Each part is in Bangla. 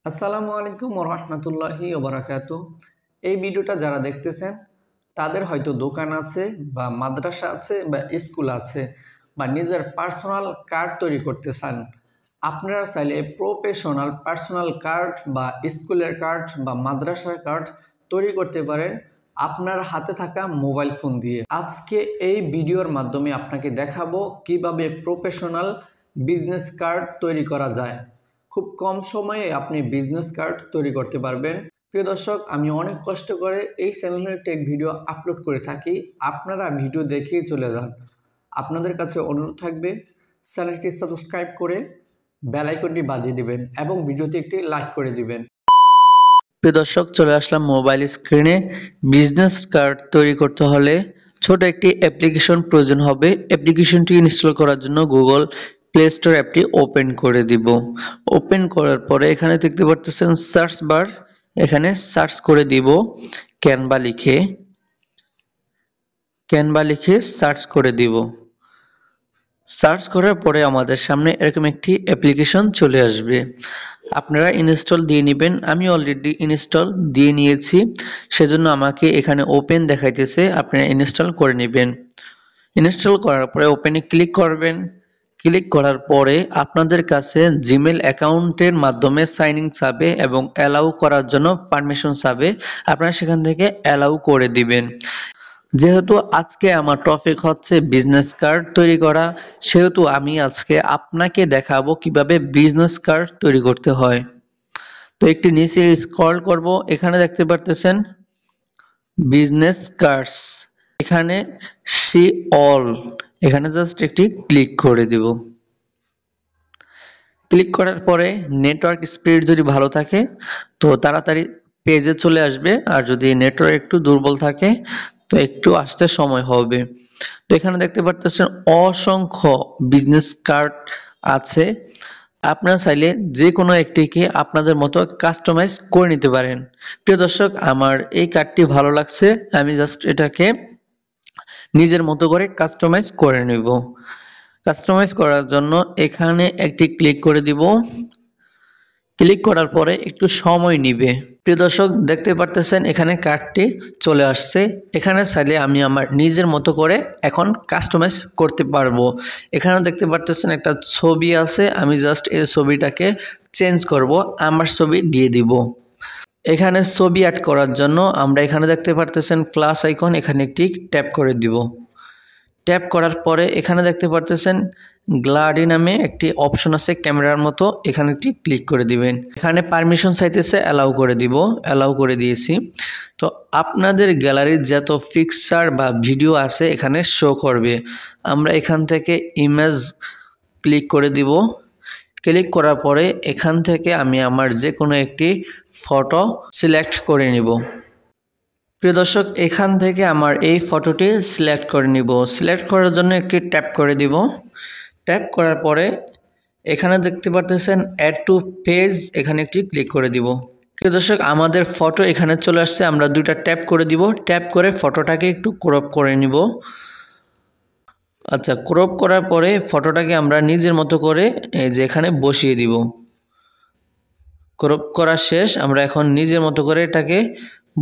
আসসালামু আলাইকুম ওরহমতুল্লাহি ওবরাকাতু। এই ভিডিওটা যারা দেখতেছেন তাদের হয়তো দোকান আছে বা মাদ্রাসা আছে বা স্কুল আছে বা নিজের পার্সোনাল কার্ড তৈরি করতে চান। আপনারা চাইলে প্রফেশনাল পার্সোনাল কার্ড বা স্কুলের কার্ড বা মাদ্রাসার কার্ড তৈরি করতে পারেন আপনার হাতে থাকা মোবাইল ফোন দিয়ে। আজকে এই ভিডিওর মাধ্যমে আপনাকে দেখাবো কিভাবে প্রফেশনাল বিজনেস কার্ড তৈরি করা যায়। খুব কম সময়ে আপনি বিজনেস কার্ড তৈরি করতে পারবেন। প্রিয় দর্শক, আমি অনেক কষ্ট করে এই চ্যানেলে টেক ভিডিও আপলোড করে থাকি, আপনারা ভিডিও দেখেই চলে যান। আপনাদের কাছে অনুরোধ থাকবে চ্যানেলটি সাবস্ক্রাইব করে বেল আইকনটি বাজিয়ে দিবেন এবং ভিডিওতে একটি লাইক করে দিবেন। প্রিয় দর্শক, চলে আসলাম মোবাইল স্ক্রিনে। বিজনেস কার্ড তৈরি করতে হলে ছোট একটি অ্যাপ্লিকেশন প্রয়োজন হবে। অ্যাপ্লিকেশনটি ইনস্টল করার জন্য গুগল প্লে স্টোর অ্যাপটি ওপেন করে দিব। ওপেন করার পরে এখানে দেখতে পাচ্ছেন সার্চ বার, এখানে সার্চ করে দিব ক্যানভা লিখে সার্চ করে দিব। সার্চ করার পরে আমাদের সামনে এরকম একটি অ্যাপ্লিকেশন চলে আসবে। আপনারা ইনস্টল দিয়ে নেবেন। আমি অলরেডি ইনস্টল দিয়ে নিয়েছি, সেজন্য আমাকে এখানে ওপেন দেখাইতেছে। আপনারা ইনস্টল করে নেবেন। ইনস্টল করার পরে ওপেনে ক্লিক করবেন। ক্লিক করার পরে আপনাদের কাছে জিমেল অ্যাকাউন্টের মাধ্যমে সাইন ইন চাবে এবং অ্যালাউ করার জন্য পারমিশন চাবে। আপনারা সেখান থেকে অ্যালাউ করে দিবেন। যেহেতু আজকে আমার টপিক হচ্ছে বিজনেস কার্ড তৈরি করা, সেহেতু আমি আজকে আপনাকে দেখাবো কিভাবে বিজনেস কার্ড তৈরি করতে হয়। তো একটু নিচে স্ক্রল করব, এখানে দেখতে পারতেছেন বিজনেস কার্ডস, এখানে সি অল, এখানে জাস্ট একটি ক্লিক করে দিব। ক্লিক করার পরে নেটওয়ার্ক স্পিড যদি ভালো থাকে তো তাড়াতাড়ি পেজে চলে আসবে, আর যদি নেটওয়ার্ক একটু দুর্বল থাকে তো একটু আসতে সময় হবে। তো এখানে দেখতে পারতেছেন অসংখ্য বিজনেস কার্ড আছে। আপনারা চাইলে যে কোনো একটিকে আপনাদের মতো কাস্টমাইজ করে নিতে পারেন। প্রিয় দর্শক, আমার এই কার্ডটি ভালো লাগছে, আমি জাস্ট এটাকে নিজের মতো করে কাস্টমাইজ করে নেব। কাস্টমাইজ করার জন্য এখানে একটি ক্লিক করে দিব। ক্লিক করার পরে একটু সময় নিবে। প্রিয় দর্শক, দেখতে পারতেছেন এখানে কার্ডটি চলে আসছে। এখানে চাইলে আমি আমার নিজের মতো করে এখন কাস্টমাইজ করতে পারবো। এখানে দেখতে পারতেছেন একটা ছবি আছে, আমি জাস্ট এই ছবিটাকে চেঞ্জ করব, আমার ছবি দিয়ে দিব। এখানে ছবি অ্যাড করার জন্য আমরা এখানে দেখতে পারতেছেন প্লাস আইকন, এখানে একটি ট্যাপ করে দিব। ট্যাপ করার পরে এখানে দেখতে পারতেছেন গ্যালারি নামে একটি অপশন আছে ক্যামেরার মতো, এখানে একটি ক্লিক করে দিবেন। এখানে পারমিশন চাইতেছে, অ্যালাউ করে দিব, অ্যালাউ করে দিয়েছি। তো আপনাদের গ্যালারির যত পিকচার বা ভিডিও আছে এখানে শো করবে। আমরা এখান থেকে ইমেজ ক্লিক করে দিব। ক্লিক করার পরে এখান থেকে আমি আমার যে কোনো একটি ফটো সিলেক্ট করে নিব। প্রিয় দর্শক, এখান থেকে আমার এই ফটোটি সিলেক্ট করে নিব। সিলেক্ট করার জন্য একটি ট্যাপ করে দিব। ট্যাপ করার পরে এখানে দেখতে পারতেছেন অ্যাড টু পেজ, এখানে একটি ক্লিক করে দিব। প্রিয় দর্শক, আমাদের ফটো এখানে চলে আসছে। আমরা দুইটা ট্যাপ করে দিব। ট্যাপ করে ফটোটাকে একটু ক্রপ করে নিব। আচ্ছা, ক্রপ করার পরে ফটোটাকে আমরা নিজের মতো করে এই যে এখানে বসিয়ে দিব। ক্রপ করা শেষ, আমরা এখন নিজের মতো করে এটাকে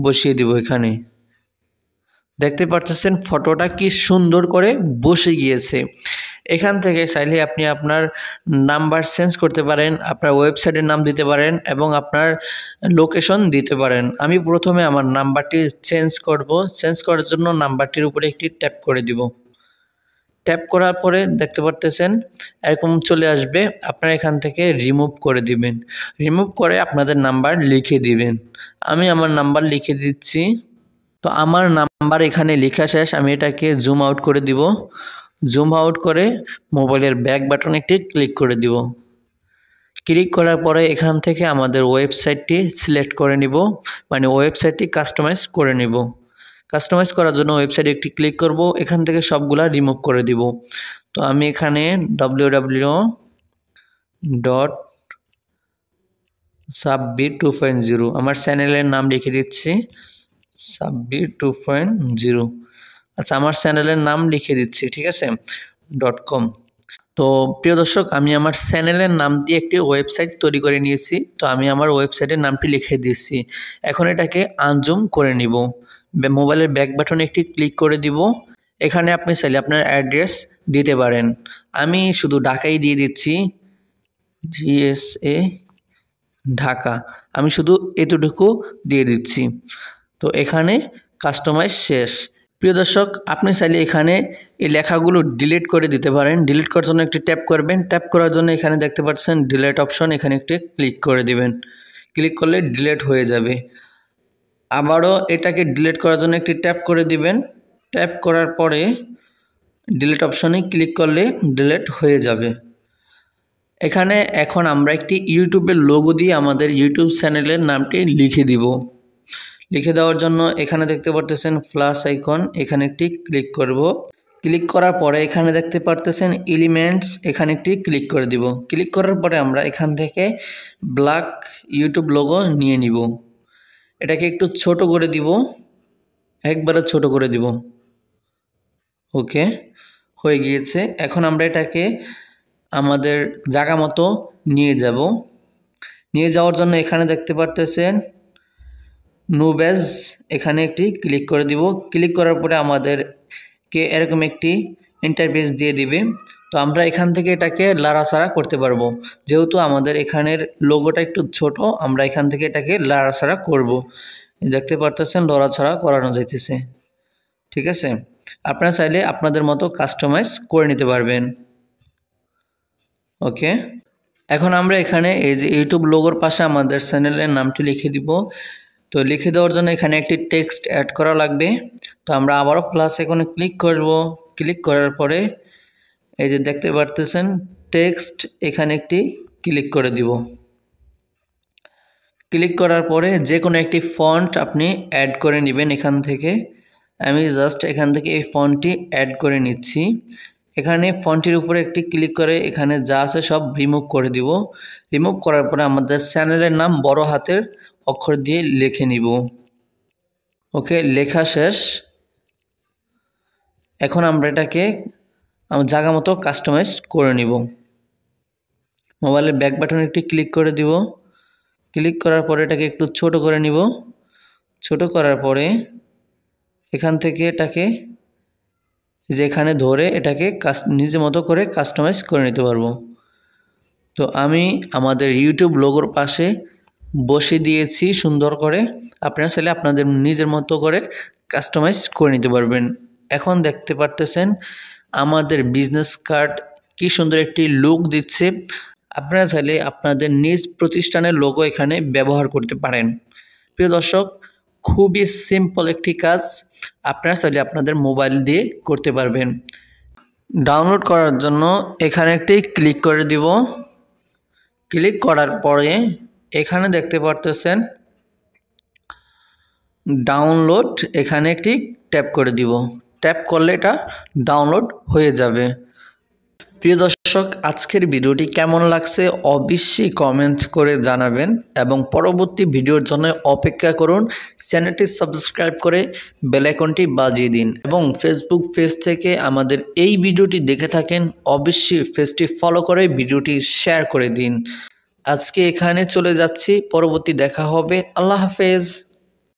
বসিয়ে দিব। এখানে দেখতে পাচ্ছেন ফটোটা কি সুন্দর করে বসে গিয়েছে। এখান থেকে চাইলে আপনি আপনার নাম্বার চেঞ্জ করতে পারেন, আপনার ওয়েবসাইটের নাম দিতে পারেন এবং আপনার লোকেশন দিতে পারেন। আমি প্রথমে আমার নাম্বারটি চেঞ্জ করব। চেঞ্জ করার জন্য নাম্বারটির উপরে একটি ট্যাপ করে দিব। ট্যাপ করার পরে দেখতে পারতেছেন এরকম চলে আসবে। আপনারা এখান থেকে রিমুভ করে দিবেন। রিমুভ করে আপনাদের নাম্বার লিখে দিবেন। আমি আমার নাম্বার লিখে দিচ্ছি। তো আমার নাম্বার এখানে লেখা শেষ, আমি এটাকে জুম আউট করে দিব। জুম আউট করে মোবাইলের ব্যাক বাটনে একটি ক্লিক করে দিব। ক্লিক করার পরে এখান থেকে আমাদের ওয়েবসাইটটি সিলেক্ট করে নিব, মানে ওয়েবসাইটটি কাস্টমাইজ করে নিব। কাস্টমাইজ করার জন্য ওয়েবসাইটে একটি ক্লিক করব, এখান থেকে সবগুলা রিমুভ করে দিব। তো আমি এখানে www.sabbir 2.0 আমার চ্যানেলের নাম লিখে দিচ্ছি, সাব্বির 2.0। আচ্ছা, আমার চ্যানেলের নাম লিখে দিচ্ছি, ঠিক আছে, .com। তো প্রিয় দর্শক, আমি আমার চ্যানেলের নাম দিয়ে একটি ওয়েবসাইট তৈরি করে নিয়েছি। তো আমি আমার ওয়েবসাইটের নামটি লিখে দিয়েছি। এখন এটাকে আনজুম করে নিব। মোবাইলের ব্যাক বাটনে একটি ক্লিক করে দিব। এখানে আপনি চাইলে আপনার অ্যাড্রেস দিতে পারেন। আমি শুধু ঢাকাই দিয়ে দিচ্ছি, GSA ঢাকা। আমি শুধু এতটুকু দিয়ে দিচ্ছি। তো এখানে কাস্টমাইজ শেষ। প্রিয় দর্শক, আপনি চাইলে এখানে এই লেখাগুলো ডিলিট করে দিতে পারেন। ডিলিট করার জন্য একটি ট্যাপ করবেন। ট্যাপ করার জন্য এখানে দেখতে পাচ্ছেন ডিলিট অপশন, এখানে একটি ক্লিক করে দিবেন। ক্লিক করলে ডিলিট হয়ে যাবে। আবারও এটাকে ডিলিট করার জন্য একটি ট্যাপ করে দিবেন। ট্যাপ করার পরে ডিলিট অপশনে ক্লিক করলে ডিলিট হয়ে যাবে। এখানে এখন আমরা একটি ইউটিউবের লোগো দিয়ে আমাদের ইউটিউব চ্যানেলের নামটি লিখে দিব। লিখে দেওয়ার জন্য এখানে দেখতে পারতেছেন প্লাস আইকন, এখানে একটি ক্লিক করব। ক্লিক করার পরে এখানে দেখতে পারতেছেন এলিমেন্টস, এখানে একটি ক্লিক করে দিব। ক্লিক করার পরে আমরা এখান থেকে ব্ল্যাক ইউটিউব লোগো নিয়ে নিব। এটাকে একটু ছোট করে দিব, একবারে ছোট করে দিব। ওকে, হয়ে গিয়েছে। এখন আমরা এটাকে আমাদের জায়গা মতো নিয়ে যাব। নিয়ে যাওয়ার জন্য এখানে দেখতে পারতেছেন নো ব্যাজ, এখানে একটি ক্লিক করে দিব। ক্লিক করার পরে আমাদেরকে এরকম একটি ইন্টারফেস দিয়ে দিবে। তো আমরা এখান থেকে এটাকে লাড়াচাড়া করতে পারবো। যেহেতু আমাদের এখানের লোগোটা একটু ছোট, আমরা এখান থেকে এটাকে লাড়াচাড়া করব। দেখতে পারতেছেন লড়াছড়া করানো যাইতেছে। ঠিক আছে, আপনারা চাইলে আপনাদের মতো কাস্টমাইজ করে নিতে পারবেন। ওকে, এখন আমরা এখানে এই যে ইউটিউব লোগোর পাশে আমাদের চ্যানেলের নামটি লিখে দিব। তো লিখে দেওয়ার জন্য এখানে একটি টেক্সট অ্যাড করা লাগবে। তো আমরা আবারও প্লাস এখানে ক্লিক করব। ক্লিক করার পরে এই যে দেখতে পারতেছেন টেক্সট, এখানে একটি ক্লিক করে দিব। ক্লিক করার পরে যে কোনো একটি ফন্ট আপনি অ্যাড করে নেবেন এখান থেকে। আমি জাস্ট এখান থেকে এই ফন্টটি অ্যাড করে নিচ্ছি। এখানে ফন্টটির উপরে একটি ক্লিক করে এখানে যা আছে সব রিমুভ করে দিব। রিমুভ করার পরে আমাদের চ্যানেলের নাম বড় হাতের অক্ষর দিয়ে লিখে নিব। ওকে, লেখা শেষ। এখন আমরা এটাকে আমার জায়গা মতো কাস্টমাইজ করে নিব। মোবাইলের ব্যাক বাটনে একটি ক্লিক করে দিব। ক্লিক করার পরে এটাকে একটু ছোট করে নিব। ছোট করার পরে এখান থেকে এটাকে যে এখানে ধরে এটাকে নিজের মতো করে কাস্টমাইজ করে নিতে পারবো। তো আমি আমাদের ইউটিউব লোগোর পাশে বসে দিয়েছি সুন্দর করে। আপনারা চাইলে আপনাদের নিজের মতো করে কাস্টমাইজ করে নিতে পারবেন। এখন দেখতে পারতেছেন আমাদের বিজনেস কার্ড কি সুন্দর একটি লুক দিচ্ছে। আপনারা চাইলে আপনাদের নিজ প্রতিষ্ঠানের লোগো এখানে ব্যবহার করতে পারেন। প্রিয় দর্শক, খুবই সিম্পল একটি কাজ, আপনারা চাইলে আপনাদের মোবাইল দিয়ে করতে পারবেন। ডাউনলোড করার জন্য এখানে একটি ক্লিক করে দিব। ক্লিক করার পরে এখানে দেখতে পারতেছেন ডাউনলোড, এখানে একটি ট্যাপ করে দিব। ট্যাপ করলে এটা ডাউনলোড হয়ে যাবে। প্রিয় দর্শক, আজকের ভিডিওটি কেমন লাগছে অবশ্যই কমেন্ট করে জানাবেন এবং পরবর্তী ভিডিওর জন্য অপেক্ষা করুন। চ্যানেলটি সাবস্ক্রাইব করে বেল আইকনটি বাজিয়ে দিন এবং ফেসবুক পেজ থেকে আমাদের এই ভিডিওটি দেখে থাকেন অবশ্যই পেজটি ফলো করে ভিডিওটি শেয়ার করে দিন। আজকে এখানে চলে যাচ্ছি, পরবর্তী দেখা হবে। আল্লাহ হাফেজ।